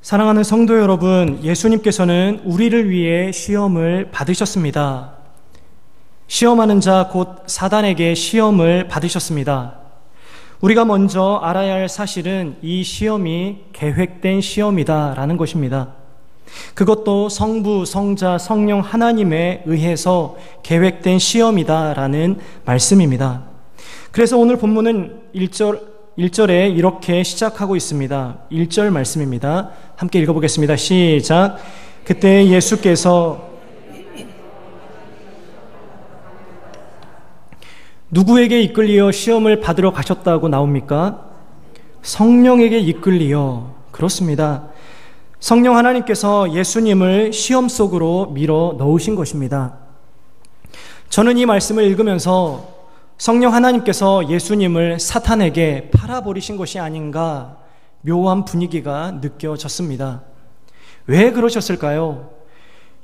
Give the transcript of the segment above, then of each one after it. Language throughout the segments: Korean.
사랑하는 성도 여러분, 예수님께서는 우리를 위해 시험을 받으셨습니다. 시험하는 자 곧 사단에게 시험을 받으셨습니다. 우리가 먼저 알아야 할 사실은 이 시험이 계획된 시험이다라는 것입니다. 그것도 성부, 성자, 성령 하나님에 의해서 계획된 시험이다라는 말씀입니다. 그래서 오늘 본문은 1절에 이렇게 시작하고 있습니다. 1절 말씀입니다. 함께 읽어보겠습니다. 시작. 그때 예수께서 누구에게 이끌리어 시험을 받으러 가셨다고 나옵니까? 성령에게 이끌리어. 그렇습니다. 성령 하나님께서 예수님을 시험 속으로 밀어 넣으신 것입니다. 저는 이 말씀을 읽으면서 성령 하나님께서 예수님을 사탄에게 팔아버리신 것이 아닌가 묘한 분위기가 느껴졌습니다. 왜 그러셨을까요?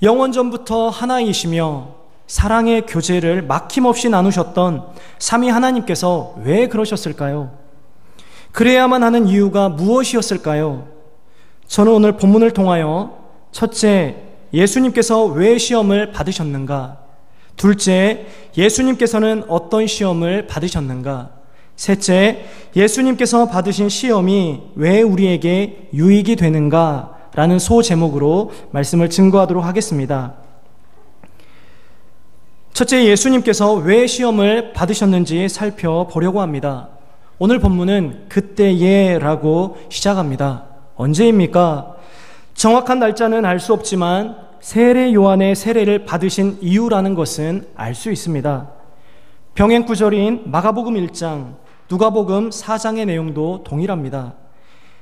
영원전부터 하나이시며 사랑의 교제를 막힘없이 나누셨던 삼위 하나님께서 왜 그러셨을까요? 그래야만 하는 이유가 무엇이었을까요? 저는 오늘 본문을 통하여 첫째, 예수님께서 왜 시험을 받으셨는가? 둘째, 예수님께서는 어떤 시험을 받으셨는가? 셋째, 예수님께서 받으신 시험이 왜 우리에게 유익이 되는가? 라는 소제목으로 말씀을 증거하도록 하겠습니다. 첫째, 예수님께서 왜 시험을 받으셨는지 살펴보려고 합니다. 오늘 본문은 그때예라고 시작합니다. 언제입니까? 정확한 날짜는 알 수 없지만 세례 요한의 세례를 받으신 이유라는 것은 알 수 있습니다. 병행 구절인 마가복음 1장, 누가복음 4장의 내용도 동일합니다.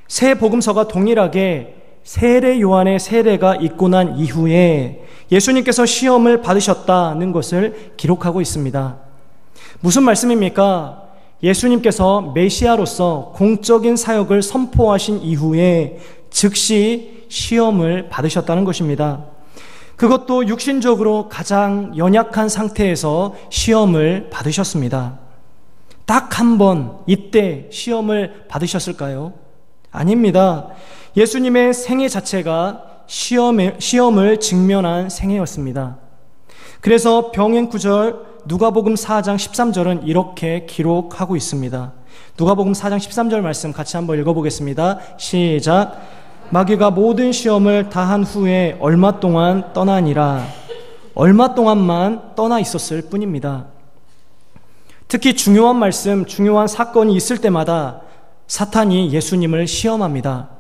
세 복음서가 동일하게 세례 요한의 세례가 있고 난 이후에 예수님께서 시험을 받으셨다는 것을 기록하고 있습니다. 무슨 말씀입니까? 예수님께서 메시아로서 공적인 사역을 선포하신 이후에 즉시 시험을 받으셨다는 것입니다. 그것도 육신적으로 가장 연약한 상태에서 시험을 받으셨습니다. 딱 한 번 이때 시험을 받으셨을까요? 아닙니다. 예수님의 생애 자체가 시험을 직면한 생애였습니다. 그래서 병행 구절 누가복음 4장 13절은 이렇게 기록하고 있습니다. 누가복음 4장 13절 말씀 같이 한번 읽어보겠습니다. 시작. 마귀가 모든 시험을 다한 후에 얼마 동안 떠나니라. 얼마 동안만 떠나 있었을 뿐입니다. 특히 중요한 말씀, 중요한 사건이 있을 때마다 사탄이 예수님을 시험합니다.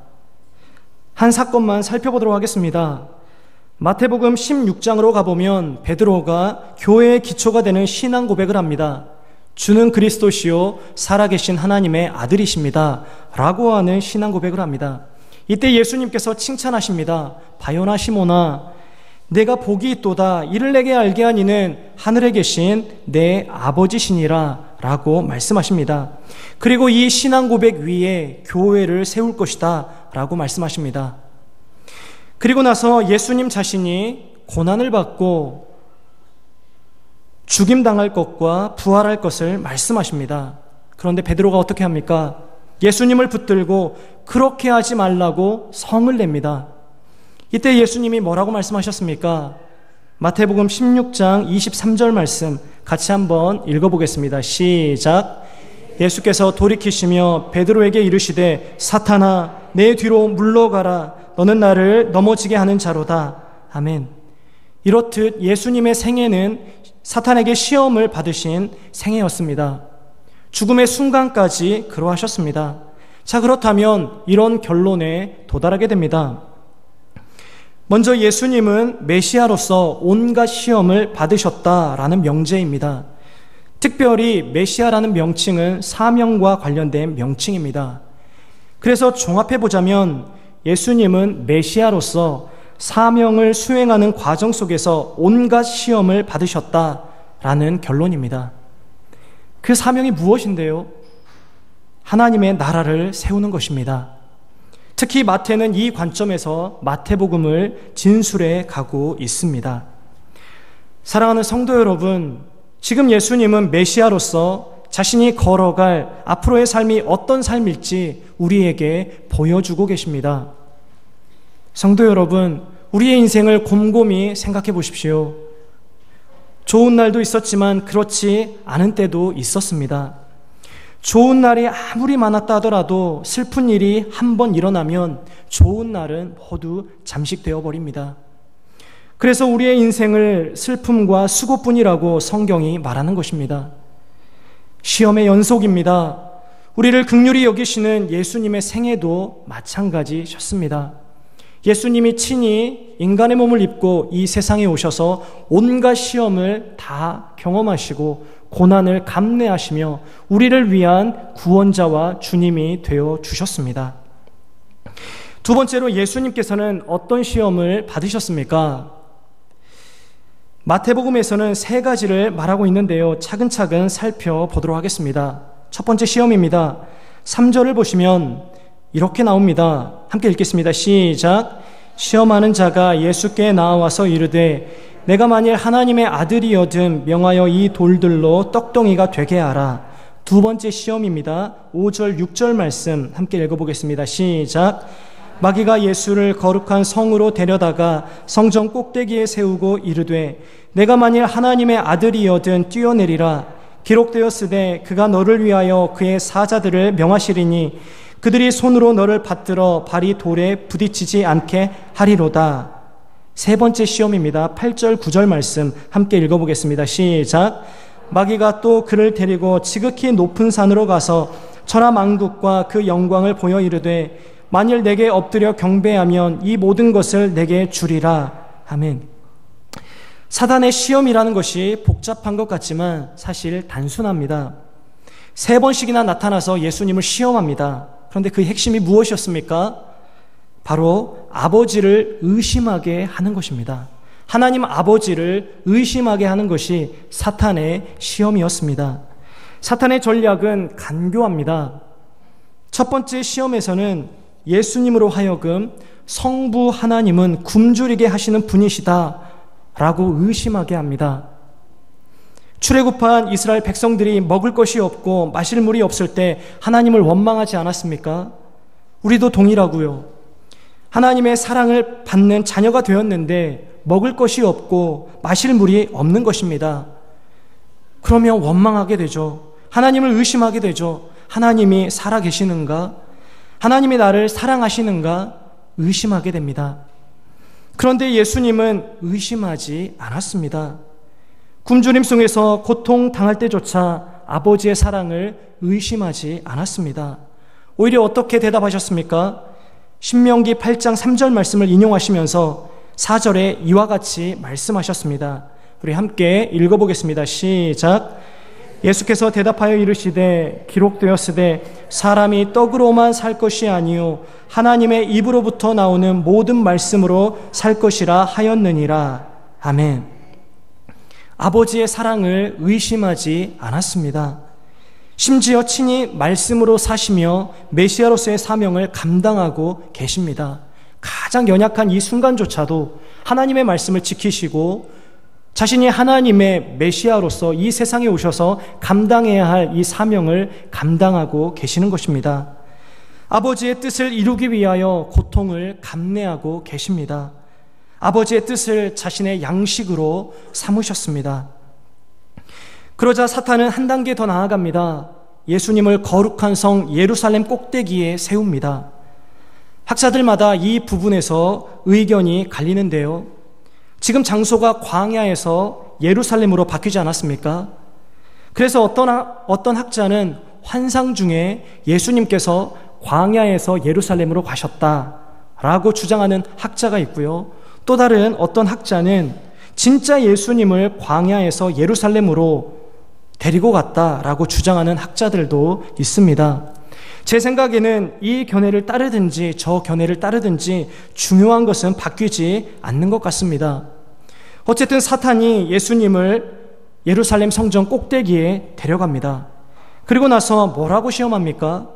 한 사건만 살펴보도록 하겠습니다. 마태복음 16장으로 가보면 베드로가 교회의 기초가 되는 신앙 고백을 합니다. 주는 그리스도시요 살아계신 하나님의 아들이십니다 라고 하는 신앙 고백을 합니다. 이때 예수님께서 칭찬하십니다. 바요나 시몬아, 내가 복이 있도다. 이를 내게 알게 하니는 하늘에 계신 내 아버지시니라 라고 말씀하십니다. 그리고 이 신앙 고백 위에 교회를 세울 것이다 라고 말씀하십니다. 그리고 나서 예수님 자신이 고난을 받고 죽임당할 것과 부활할 것을 말씀하십니다. 그런데 베드로가 어떻게 합니까? 예수님을 붙들고 그렇게 하지 말라고 성을 냅니다. 이때 예수님이 뭐라고 말씀하셨습니까? 마태복음 16장 23절 말씀 같이 한번 읽어보겠습니다. 시작. 예수께서 돌이키시며 베드로에게 이르시되 사탄아 내 뒤로 물러가라. 너는 나를 넘어지게 하는 자로다. 아멘. 이렇듯 예수님의 생애는 사탄에게 시험을 받으신 생애였습니다. 죽음의 순간까지 그러하셨습니다. 자, 그렇다면 이런 결론에 도달하게 됩니다. 먼저 예수님은 메시아로서 온갖 시험을 받으셨다라는 명제입니다. 특별히 메시아라는 명칭은 사명과 관련된 명칭입니다. 그래서 종합해보자면 예수님은 메시아로서 사명을 수행하는 과정 속에서 온갖 시험을 받으셨다라는 결론입니다. 그 사명이 무엇인데요? 하나님의 나라를 세우는 것입니다. 특히 마태는 이 관점에서 마태복음을 진술해 가고 있습니다. 사랑하는 성도 여러분, 지금 예수님은 메시아로서 자신이 걸어갈 앞으로의 삶이 어떤 삶일지 우리에게 보여주고 계십니다. 성도 여러분, 우리의 인생을 곰곰이 생각해 보십시오. 좋은 날도 있었지만 그렇지 않은 때도 있었습니다. 좋은 날이 아무리 많았다 하더라도 슬픈 일이 한 번 일어나면 좋은 날은 모두 잠식되어 버립니다. 그래서 우리의 인생을 슬픔과 수고뿐이라고 성경이 말하는 것입니다. 시험의 연속입니다. 우리를 긍휼히 여기시는 예수님의 생애도 마찬가지셨습니다. 예수님이 친히 인간의 몸을 입고 이 세상에 오셔서 온갖 시험을 다 경험하시고 고난을 감내하시며 우리를 위한 구원자와 주님이 되어 주셨습니다. 두 번째로 예수님께서는 어떤 시험을 받으셨습니까? 마태복음에서는 세 가지를 말하고 있는데요. 차근차근 살펴보도록 하겠습니다. 첫 번째 시험입니다. 3절을 보시면 이렇게 나옵니다. 함께 읽겠습니다. 시작. 시험하는 자가 예수께 나와서 이르되 내가 만일 하나님의 아들이여든 명하여 이 돌들로 떡덩이가 되게 하라. 두 번째 시험입니다. 5절 6절 말씀 함께 읽어보겠습니다. 시작. 마귀가 예수를 거룩한 성으로 데려다가 성전 꼭대기에 세우고 이르되 내가 만일 하나님의 아들이여든 뛰어내리라. 기록되었으되 그가 너를 위하여 그의 사자들을 명하시리니 그들이 손으로 너를 받들어 발이 돌에 부딪히지 않게 하리로다. 세 번째 시험입니다. 8절 9절 말씀 함께 읽어보겠습니다. 시작. 마귀가 또 그를 데리고 지극히 높은 산으로 가서 천하만국과 그 영광을 보여 이르되 만일 내게 엎드려 경배하면 이 모든 것을 내게 주리라. 아멘. 사단의 시험이라는 것이 복잡한 것 같지만 사실 단순합니다. 3번씩이나 나타나서 예수님을 시험합니다. 그런데 그 핵심이 무엇이었습니까? 바로 아버지를 의심하게 하는 것입니다. 하나님 아버지를 의심하게 하는 것이 사탄의 시험이었습니다. 사탄의 전략은 간교합니다. 첫 번째 시험에서는 예수님으로 하여금 성부 하나님은 굶주리게 하시는 분이시다 라고 의심하게 합니다. 출애굽한 이스라엘 백성들이 먹을 것이 없고 마실 물이 없을 때 하나님을 원망하지 않았습니까? 우리도 동일하고요. 하나님의 사랑을 받는 자녀가 되었는데 먹을 것이 없고 마실 물이 없는 것입니다. 그러면 원망하게 되죠. 하나님을 의심하게 되죠. 하나님이 살아계시는가? 하나님이 나를 사랑하시는가? 의심하게 됩니다. 그런데 예수님은 의심하지 않았습니다. 굶주림 속에서 고통당할 때조차 아버지의 사랑을 의심하지 않았습니다. 오히려 어떻게 대답하셨습니까? 신명기 8장 3절 말씀을 인용하시면서 4절에 이와 같이 말씀하셨습니다. 우리 함께 읽어보겠습니다. 시작. 예수께서 대답하여 이르시되 기록되었으되 사람이 떡으로만 살 것이 아니요 하나님의 입으로부터 나오는 모든 말씀으로 살 것이라 하였느니라. 아멘. 아버지의 사랑을 의심하지 않았습니다. 심지어 친히 말씀으로 사시며 메시아로서의 사명을 감당하고 계십니다. 가장 연약한 이 순간조차도 하나님의 말씀을 지키시고 자신이 하나님의 메시아로서 이 세상에 오셔서 감당해야 할 이 사명을 감당하고 계시는 것입니다. 아버지의 뜻을 이루기 위하여 고통을 감내하고 계십니다. 아버지의 뜻을 자신의 양식으로 삼으셨습니다. 그러자 사탄은 한 단계 더 나아갑니다. 예수님을 거룩한 성 예루살렘 꼭대기에 세웁니다. 학자들마다 이 부분에서 의견이 갈리는데요. 지금 장소가 광야에서 예루살렘으로 바뀌지 않았습니까? 그래서 어떤 학자는 환상 중에 예수님께서 광야에서 예루살렘으로 가셨다라고 주장하는 학자가 있고요. 또 다른 어떤 학자는 진짜 예수님을 광야에서 예루살렘으로 데리고 갔다라고 주장하는 학자들도 있습니다. 제 생각에는 이 견해를 따르든지 저 견해를 따르든지 중요한 것은 바뀌지 않는 것 같습니다. 어쨌든 사탄이 예수님을 예루살렘 성전 꼭대기에 데려갑니다. 그리고 나서 뭐라고 시험합니까?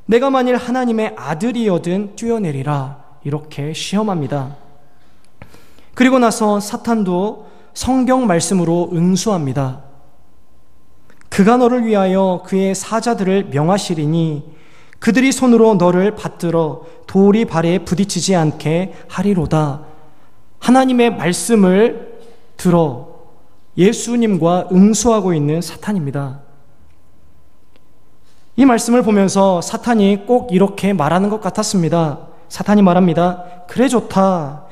내가 만일 하나님의 아들이여든 뛰어내리라, 이렇게 시험합니다. 그리고 나서 사탄도 성경 말씀으로 응수합니다. 그가 너를 위하여 그의 사자들을 명하시리니 그들이 손으로 너를 받들어 돌이 발에 부딪히지 않게 하리로다. 하나님의 말씀을 들어 예수님과 응수하고 있는 사탄입니다. 이 말씀을 보면서 사탄이 꼭 이렇게 말하는 것 같았습니다. 사탄이 말합니다. 그래, 좋다.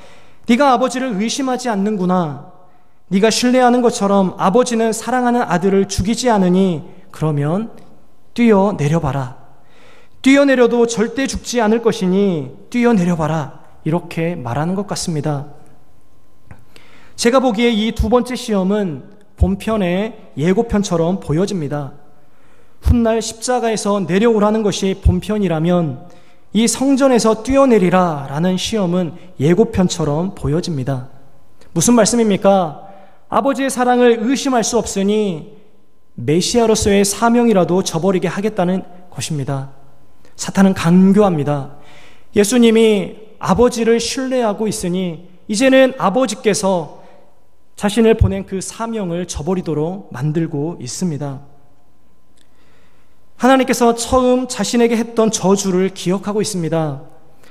네가 아버지를 의심하지 않는구나. 네가 신뢰하는 것처럼 아버지는 사랑하는 아들을 죽이지 않으니 그러면 뛰어내려봐라. 뛰어내려도 절대 죽지 않을 것이니 뛰어내려봐라. 이렇게 말하는 것 같습니다. 제가 보기에 이 두 번째 시험은 본편의 예고편처럼 보여집니다. 훗날 십자가에서 내려오라는 것이 본편이라면 이 성전에서 뛰어내리라 라는 시험은 예고편처럼 보여집니다. 무슨 말씀입니까? 아버지의 사랑을 의심할 수 없으니 메시아로서의 사명이라도 저버리게 하겠다는 것입니다. 사탄은 강교합니다. 예수님이 아버지를 신뢰하고 있으니 이제는 아버지께서 자신을 보낸 그 사명을 저버리도록 만들고 있습니다. 하나님께서 처음 자신에게 했던 저주를 기억하고 있습니다.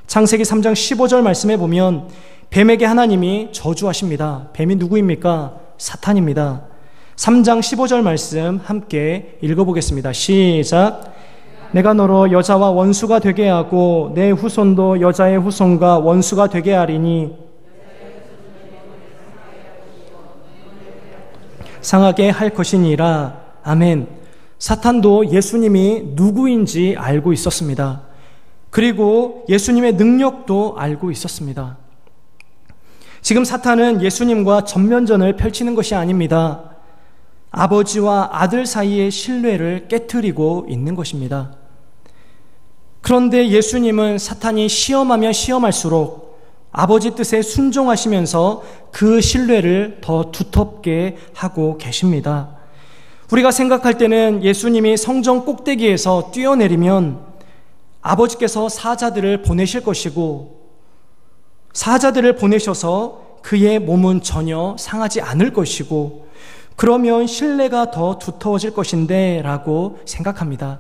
창세기 3장 15절 말씀에 보면 뱀에게 하나님이 저주하십니다. 뱀이 누구입니까? 사탄입니다. 3장 15절 말씀 함께 읽어보겠습니다. 시작. 내가 너로 여자와 원수가 되게 하고 내 후손도 여자의 후손과 원수가 되게 하리니 상하게 할 것이니라. 아멘. 사탄도 예수님이 누구인지 알고 있었습니다. 그리고 예수님의 능력도 알고 있었습니다. 지금 사탄은 예수님과 전면전을 펼치는 것이 아닙니다. 아버지와 아들 사이의 신뢰를 깨트리고 있는 것입니다. 그런데 예수님은 사탄이 시험하면 시험할수록 아버지 뜻에 순종하시면서 그 신뢰를 더 두텁게 하고 계십니다. 우리가 생각할 때는 예수님이 성전 꼭대기에서 뛰어내리면 아버지께서 사자들을 보내실 것이고 사자들을 보내셔서 그의 몸은 전혀 상하지 않을 것이고 그러면 신뢰가 더 두터워질 것인데 라고 생각합니다.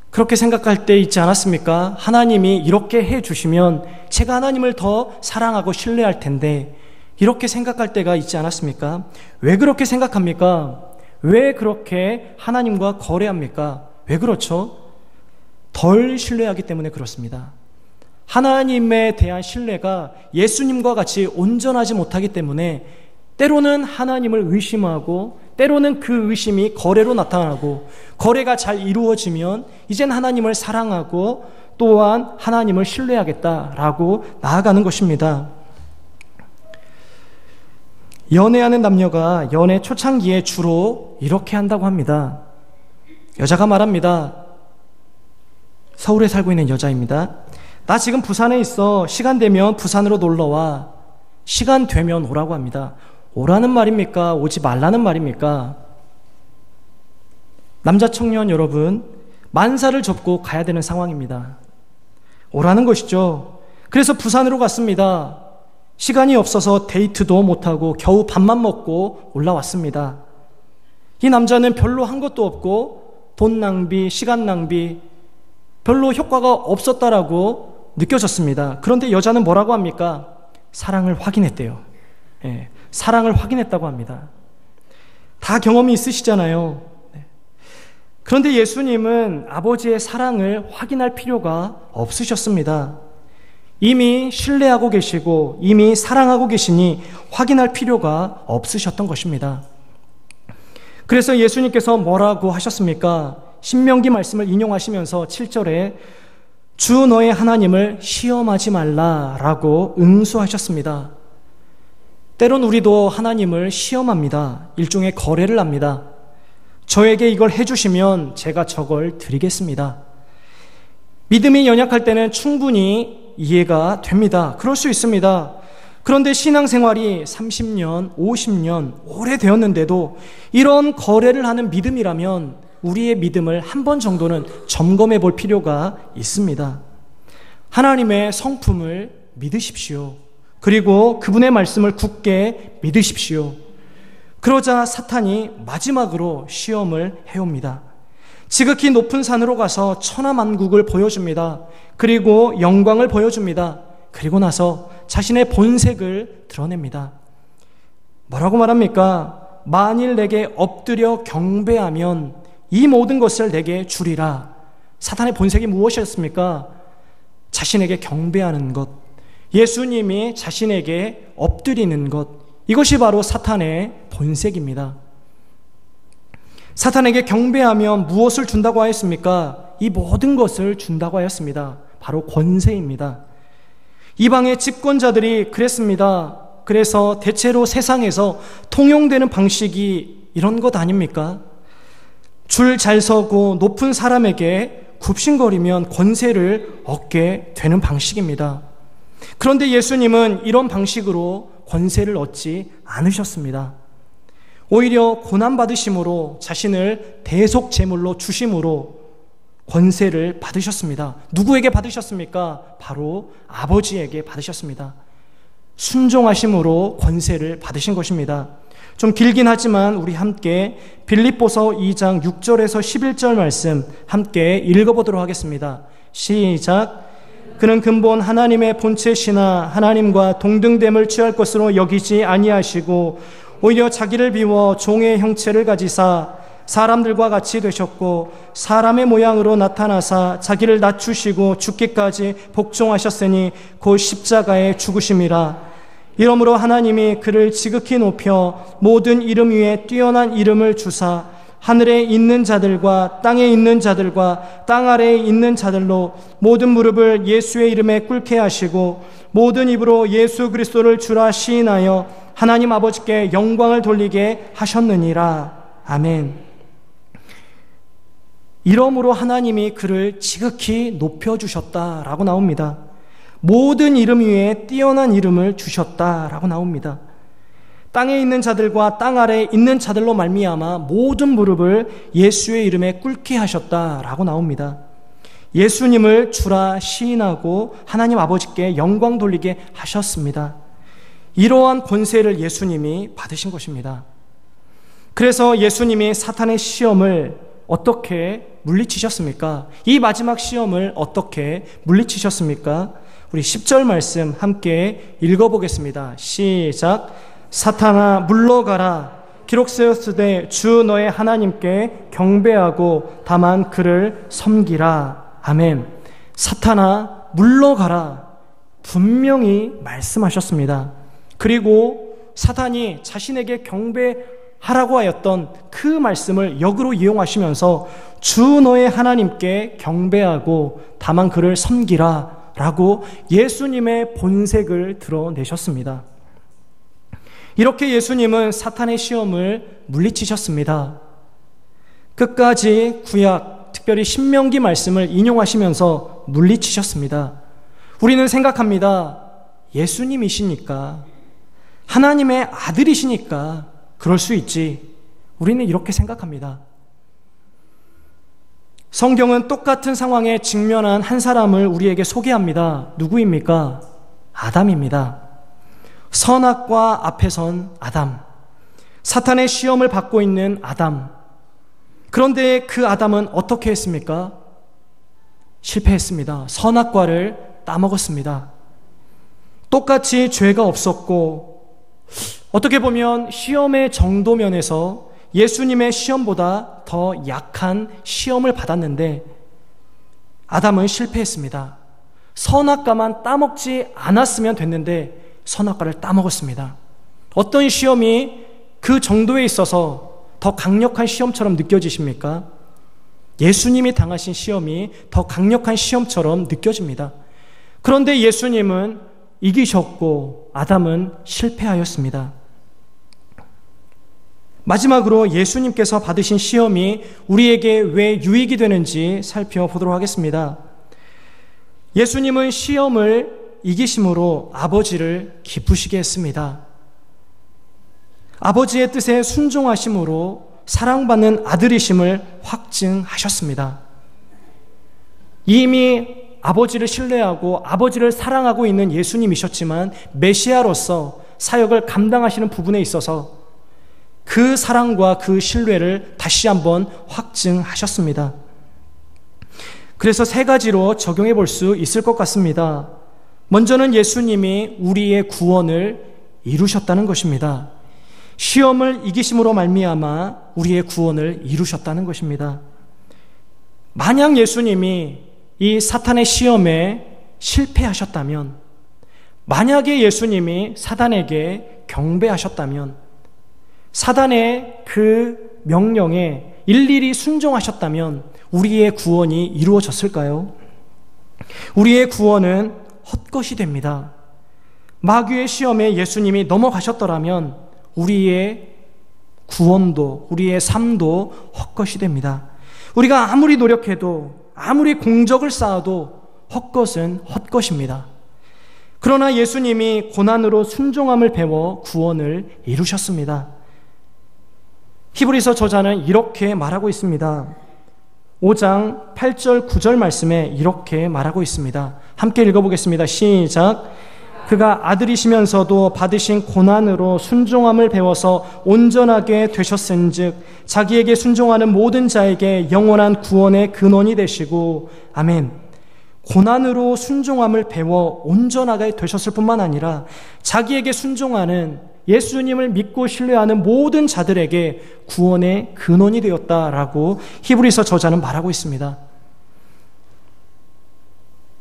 그렇게 생각할 때 있지 않았습니까? 하나님이 이렇게 해주시면 제가 하나님을 더 사랑하고 신뢰할 텐데 이렇게 생각할 때가 있지 않았습니까? 왜 그렇게 생각합니까? 왜 그렇게 하나님과 거래합니까? 왜 그렇죠? 덜 신뢰하기 때문에 그렇습니다. 하나님에 대한 신뢰가 예수님과 같이 온전하지 못하기 때문에 때로는 하나님을 의심하고 때로는 그 의심이 거래로 나타나고 거래가 잘 이루어지면 이젠 하나님을 사랑하고 또한 하나님을 신뢰하겠다라고 나아가는 것입니다. 연애하는 남녀가 연애 초창기에 주로 이렇게 한다고 합니다. 여자가 말합니다. 서울에 살고 있는 여자입니다. 나 지금 부산에 있어. 시간 되면 부산으로 놀러와. 시간 되면 오라고 합니다. 오라는 말입니까? 오지 말라는 말입니까? 남자 청년 여러분, 만사를 접고 가야 되는 상황입니다. 오라는 것이죠. 그래서 부산으로 갔습니다. 시간이 없어서 데이트도 못하고 겨우 밥만 먹고 올라왔습니다. 이 남자는 별로 한 것도 없고 돈 낭비, 시간 낭비, 별로 효과가 없었다라고 느껴졌습니다. 그런데 여자는 뭐라고 합니까? 사랑을 확인했대요. 예, 사랑을 확인했다고 합니다. 다 경험이 있으시잖아요. 그런데 예수님은 아버지의 사랑을 확인할 필요가 없으셨습니다. 이미 신뢰하고 계시고 이미 사랑하고 계시니 확인할 필요가 없으셨던 것입니다. 그래서 예수님께서 뭐라고 하셨습니까? 신명기 말씀을 인용하시면서 7절에 주 너의 하나님을 시험하지 말라라고 응수하셨습니다. 때론 우리도 하나님을 시험합니다. 일종의 거래를 합니다. 저에게 이걸 해주시면 제가 저걸 드리겠습니다. 믿음이 연약할 때는 충분히 이해가 됩니다. 그럴 수 있습니다. 그런데 신앙생활이 30년, 50년 오래되었는데도 이런 거래를 하는 믿음이라면 우리의 믿음을 한 번 정도는 점검해 볼 필요가 있습니다. 하나님의 성품을 믿으십시오. 그리고 그분의 말씀을 굳게 믿으십시오. 그러자 사탄이 마지막으로 시험을 해옵니다. 지극히 높은 산으로 가서 천하만국을 보여줍니다. 그리고 영광을 보여줍니다. 그리고 나서 자신의 본색을 드러냅니다. 뭐라고 말합니까? 만일 내게 엎드려 경배하면 이 모든 것을 내게 주리라. 사탄의 본색이 무엇이었습니까? 자신에게 경배하는 것, 예수님이 자신에게 엎드리는 것, 이것이 바로 사탄의 본색입니다. 사탄에게 경배하면 무엇을 준다고 하였습니까? 이 모든 것을 준다고 하였습니다. 바로 권세입니다. 이방의 집권자들이 그랬습니다. 그래서 대체로 세상에서 통용되는 방식이 이런 것 아닙니까? 줄 잘 서고 높은 사람에게 굽신거리면 권세를 얻게 되는 방식입니다. 그런데 예수님은 이런 방식으로 권세를 얻지 않으셨습니다. 오히려 고난받으심으로 자신을 대속제물로 주심으로 권세를 받으셨습니다. 누구에게 받으셨습니까? 바로 아버지에게 받으셨습니다. 순종하심으로 권세를 받으신 것입니다. 좀 길긴 하지만 우리 함께 빌립보서 2장 6절에서 11절 말씀 함께 읽어보도록 하겠습니다. 시작. 그는 근본 하나님의 본체시나 하나님과 동등됨을 취할 것으로 여기지 아니하시고 오히려 자기를 비워 종의 형체를 가지사 사람들과 같이 되셨고 사람의 모양으로 나타나사 자기를 낮추시고 죽기까지 복종하셨으니 곧 십자가에 죽으심이라. 이러므로 하나님이 그를 지극히 높여 모든 이름 위에 뛰어난 이름을 주사 하늘에 있는 자들과 땅에 있는 자들과 땅 아래에 있는 자들로 모든 무릎을 예수의 이름에 꿇게 하시고 모든 입으로 예수 그리스도를 주라 시인하여 하나님 아버지께 영광을 돌리게 하셨느니라. 아멘. 이러므로 하나님이 그를 지극히 높여주셨다라고 나옵니다. 모든 이름 위에 뛰어난 이름을 주셨다라고 나옵니다. 땅에 있는 자들과 땅 아래에 있는 자들로 말미암아 모든 무릎을 예수의 이름에 꿇게 하셨다라고 나옵니다. 예수님을 주라 시인하고 하나님 아버지께 영광 돌리게 하셨습니다. 이러한 권세를 예수님이 받으신 것입니다. 그래서 예수님이 사탄의 시험을 어떻게 물리치셨습니까? 이 마지막 시험을 어떻게 물리치셨습니까? 우리 10절 말씀 함께 읽어보겠습니다. 시작. 사탄아 물러가라. 기록되었으되 주 너의 하나님께 경배하고 다만 그를 섬기라. 아멘. 사탄아 물러가라. 분명히 말씀하셨습니다. 그리고 사탄이 자신에게 경배하라고 하였던 그 말씀을 역으로 이용하시면서 주 너의 하나님께 경배하고 다만 그를 섬기라 라고 예수님의 본색을 드러내셨습니다. 이렇게 예수님은 사탄의 시험을 물리치셨습니다. 끝까지 구약, 특별히 신명기 말씀을 인용하시면서 물리치셨습니다. 우리는 생각합니다. 예수님이시니까, 하나님의 아들이시니까 그럴 수 있지. 우리는 이렇게 생각합니다. 성경은 똑같은 상황에 직면한 한 사람을 우리에게 소개합니다. 누구입니까? 아담입니다. 선악과 앞에 선 아담. 사탄의 시험을 받고 있는 아담. 그런데 그 아담은 어떻게 했습니까? 실패했습니다. 선악과를 따먹었습니다. 똑같이 죄가 없었고 어떻게 보면 시험의 정도 면에서 예수님의 시험보다 더 약한 시험을 받았는데 아담은 실패했습니다. 선악과만 따먹지 않았으면 됐는데 선악과를 따먹었습니다. 어떤 시험이 그 정도에 있어서 더 강력한 시험처럼 느껴지십니까? 예수님이 당하신 시험이 더 강력한 시험처럼 느껴집니다. 그런데 예수님은 이기셨고 아담은 실패하였습니다. 마지막으로 예수님께서 받으신 시험이 우리에게 왜 유익이 되는지 살펴보도록 하겠습니다. 예수님은 시험을 이기심으로 아버지를 기쁘시게 했습니다. 아버지의 뜻에 순종하심으로 사랑받는 아들이심을 확증하셨습니다. 이미 아버지를 신뢰하고 아버지를 사랑하고 있는 예수님이셨지만 메시아로서 사역을 감당하시는 부분에 있어서 그 사랑과 그 신뢰를 다시 한번 확증하셨습니다. 그래서 세 가지로 적용해 볼 수 있을 것 같습니다. 먼저는 예수님이 우리의 구원을 이루셨다는 것입니다. 시험을 이기심으로 말미암아 우리의 구원을 이루셨다는 것입니다. 만약 예수님이 이 사탄의 시험에 실패하셨다면, 만약에 예수님이 사단에게 경배하셨다면, 사단의 그 명령에 일일이 순종하셨다면 우리의 구원이 이루어졌을까요? 우리의 구원은 헛것이 됩니다. 마귀의 시험에 예수님이 넘어가셨더라면 우리의 구원도, 우리의 삶도 헛것이 됩니다. 우리가 아무리 노력해도, 아무리 공적을 쌓아도 헛것은 헛것입니다. 그러나 예수님이 고난으로 순종함을 배워 구원을 이루셨습니다. 히브리서 저자는 이렇게 말하고 있습니다. 5장 8절 9절 말씀에 이렇게 말하고 있습니다. 함께 읽어보겠습니다. 시작. 그가 아들이시면서도 받으신 고난으로 순종함을 배워서 온전하게 되셨은즉 자기에게 순종하는 모든 자에게 영원한 구원의 근원이 되시고. 아멘. 고난으로 순종함을 배워 온전하게 되셨을 뿐만 아니라 자기에게 순종하는, 예수님을 믿고 신뢰하는 모든 자들에게 구원의 근원이 되었다라고 히브리서 저자는 말하고 있습니다.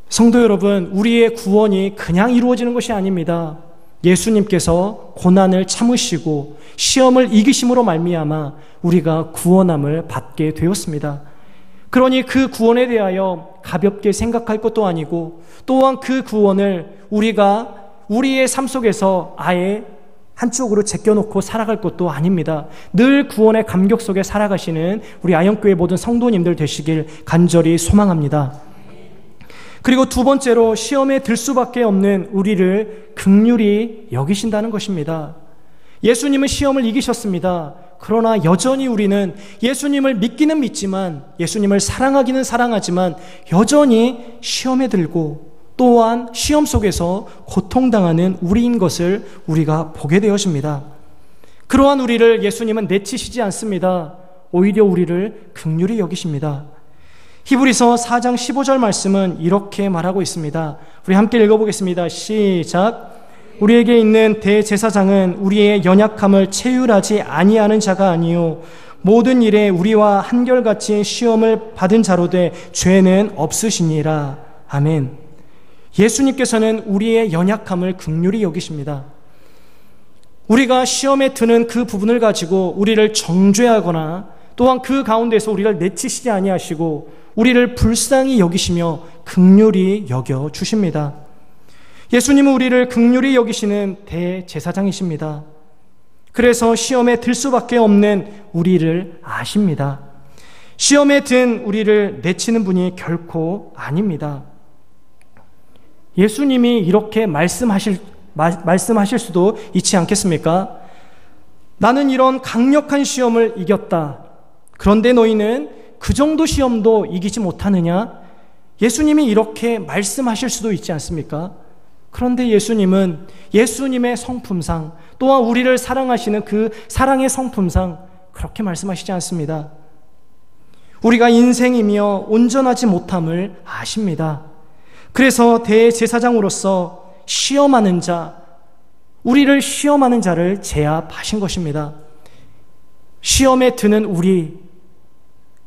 성도 여러분, 우리의 구원이 그냥 이루어지는 것이 아닙니다. 예수님께서 고난을 참으시고 시험을 이기심으로 말미암아 우리가 구원함을 받게 되었습니다. 그러니 그 구원에 대하여 가볍게 생각할 것도 아니고, 또한 그 구원을 우리가 우리의 삶 속에서 아예 한쪽으로 제껴놓고 살아갈 것도 아닙니다. 늘 구원의 감격 속에 살아가시는 우리 아영교회 모든 성도님들 되시길 간절히 소망합니다. 그리고 두 번째로, 시험에 들 수밖에 없는 우리를 긍휼히 여기신다는 것입니다. 예수님은 시험을 이기셨습니다. 그러나 여전히 우리는 예수님을 믿기는 믿지만, 예수님을 사랑하기는 사랑하지만 여전히 시험에 들고 또한 시험 속에서 고통당하는 우리인 것을 우리가 보게 되어집니다. 그러한 우리를 예수님은 내치시지 않습니다. 오히려 우리를 긍휼히 여기십니다. 히브리서 4장 15절 말씀은 이렇게 말하고 있습니다. 우리 함께 읽어보겠습니다. 시작. 우리에게 있는 대제사장은 우리의 연약함을 체휼하지 아니하는 자가 아니요 모든 일에 우리와 한결같이 시험을 받은 자로 돼 죄는 없으시니라. 아멘. 예수님께서는 우리의 연약함을 긍휼히 여기십니다. 우리가 시험에 드는 그 부분을 가지고 우리를 정죄하거나 또한 그 가운데서 우리를 내치시지 아니하시고 우리를 불쌍히 여기시며 긍휼히 여겨 주십니다. 예수님은 우리를 긍휼히 여기시는 대제사장이십니다. 그래서 시험에 들 수밖에 없는 우리를 아십니다. 시험에 든 우리를 내치는 분이 결코 아닙니다. 예수님이 이렇게 말씀하실 수도 있지 않겠습니까? 나는 이런 강력한 시험을 이겼다. 그런데 너희는 그 정도 시험도 이기지 못하느냐? 예수님이 이렇게 말씀하실 수도 있지 않습니까? 그런데 예수님은 예수님의 성품상, 또한 우리를 사랑하시는 그 사랑의 성품상 그렇게 말씀하시지 않습니다. 우리가 인생이며 온전하지 못함을 아십니다. 그래서 대제사장으로서 시험하는 자, 우리를 시험하는 자를 제압하신 것입니다. 시험에 드는 우리,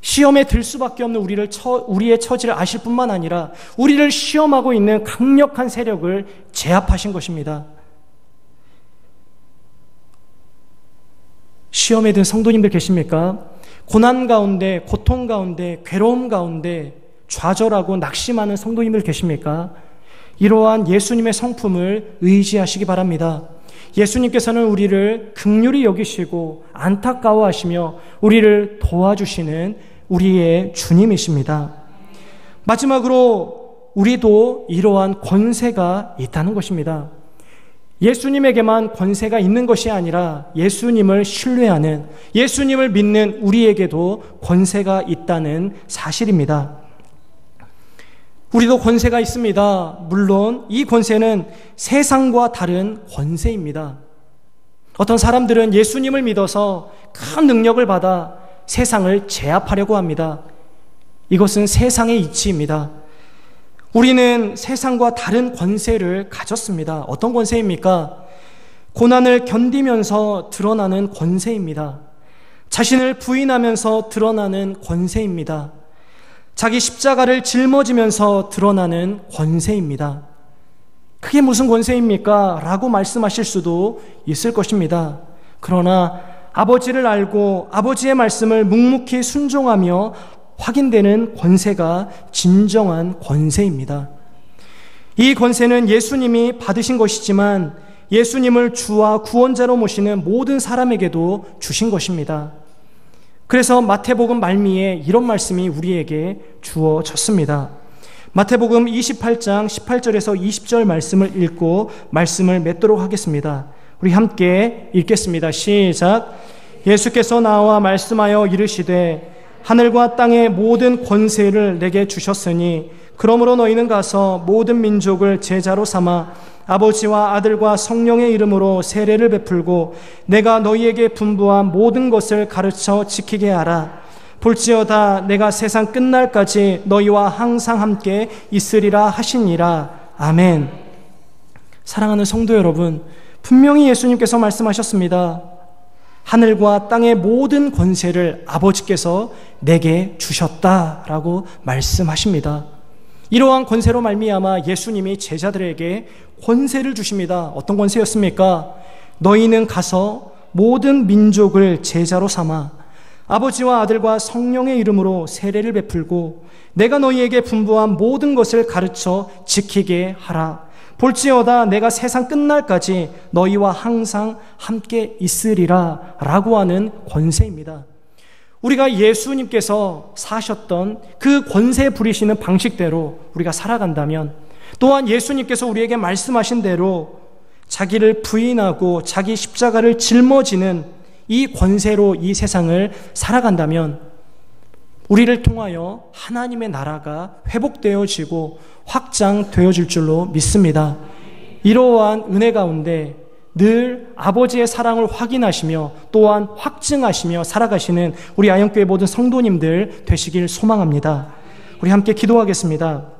시험에 들 수밖에 없는 우리의 처지를 아실 뿐만 아니라 우리를 시험하고 있는 강력한 세력을 제압하신 것입니다. 시험에 든 성도님들 계십니까? 고난 가운데, 고통 가운데, 괴로움 가운데 좌절하고 낙심하는 성도님들 계십니까? 이러한 예수님의 성품을 의지하시기 바랍니다. 예수님께서는 우리를 긍휼히 여기시고 안타까워하시며 우리를 도와주시는 우리의 주님이십니다. 마지막으로 우리도 이러한 권세가 있다는 것입니다. 예수님에게만 권세가 있는 것이 아니라 예수님을 신뢰하는, 예수님을 믿는 우리에게도 권세가 있다는 사실입니다. 우리도 권세가 있습니다. 물론 이 권세는 세상과 다른 권세입니다. 어떤 사람들은 예수님을 믿어서 큰 능력을 받아 세상을 제압하려고 합니다. 이것은 세상의 이치입니다. 우리는 세상과 다른 권세를 가졌습니다. 어떤 권세입니까? 고난을 견디면서 드러나는 권세입니다. 자신을 부인하면서 드러나는 권세입니다. 자기 십자가를 짊어지면서 드러나는 권세입니다. 그게 무슨 권세입니까? 라고 말씀하실 수도 있을 것입니다. 그러나 아버지를 알고 아버지의 말씀을 묵묵히 순종하며 확인되는 권세가 진정한 권세입니다. 이 권세는 예수님이 받으신 것이지만 예수님을 주와 구원자로 모시는 모든 사람에게도 주신 것입니다. 그래서 마태복음 말미에 이런 말씀이 우리에게 주어졌습니다. 마태복음 28장 18절에서 20절 말씀을 읽고 말씀을 맺도록 하겠습니다. 우리 함께 읽겠습니다. 시작. 예수께서 나와 말씀하여 이르시되 하늘과 땅의 모든 권세를 내게 주셨으니 그러므로 너희는 가서 모든 민족을 제자로 삼아 아버지와 아들과 성령의 이름으로 세례를 베풀고 내가 너희에게 분부한 모든 것을 가르쳐 지키게 하라. 볼지어다 내가 세상 끝날까지 너희와 항상 함께 있으리라 하시니라. 아멘. 사랑하는 성도 여러분, 분명히 예수님께서 말씀하셨습니다. 하늘과 땅의 모든 권세를 아버지께서 내게 주셨다라고 말씀하십니다. 이러한 권세로 말미암아 예수님이 제자들에게 권세를 주십니다. 어떤 권세였습니까? 너희는 가서 모든 민족을 제자로 삼아 아버지와 아들과 성령의 이름으로 세례를 베풀고 내가 너희에게 분부한 모든 것을 가르쳐 지키게 하라. 볼지어다 내가 세상 끝날까지 너희와 항상 함께 있으리라 라고 하는 권세입니다. 우리가 예수님께서 사셨던 그 권세 부리시는 방식대로 우리가 살아간다면, 또한 예수님께서 우리에게 말씀하신 대로 자기를 부인하고 자기 십자가를 짊어지는 이 권세로 이 세상을 살아간다면 우리를 통하여 하나님의 나라가 회복되어지고 확장되어질 줄로 믿습니다. 이러한 은혜 가운데 늘 아버지의 사랑을 확인하시며 또한 확증하시며 살아가시는 우리 아영교회 모든 성도님들 되시길 소망합니다. 우리 함께 기도하겠습니다.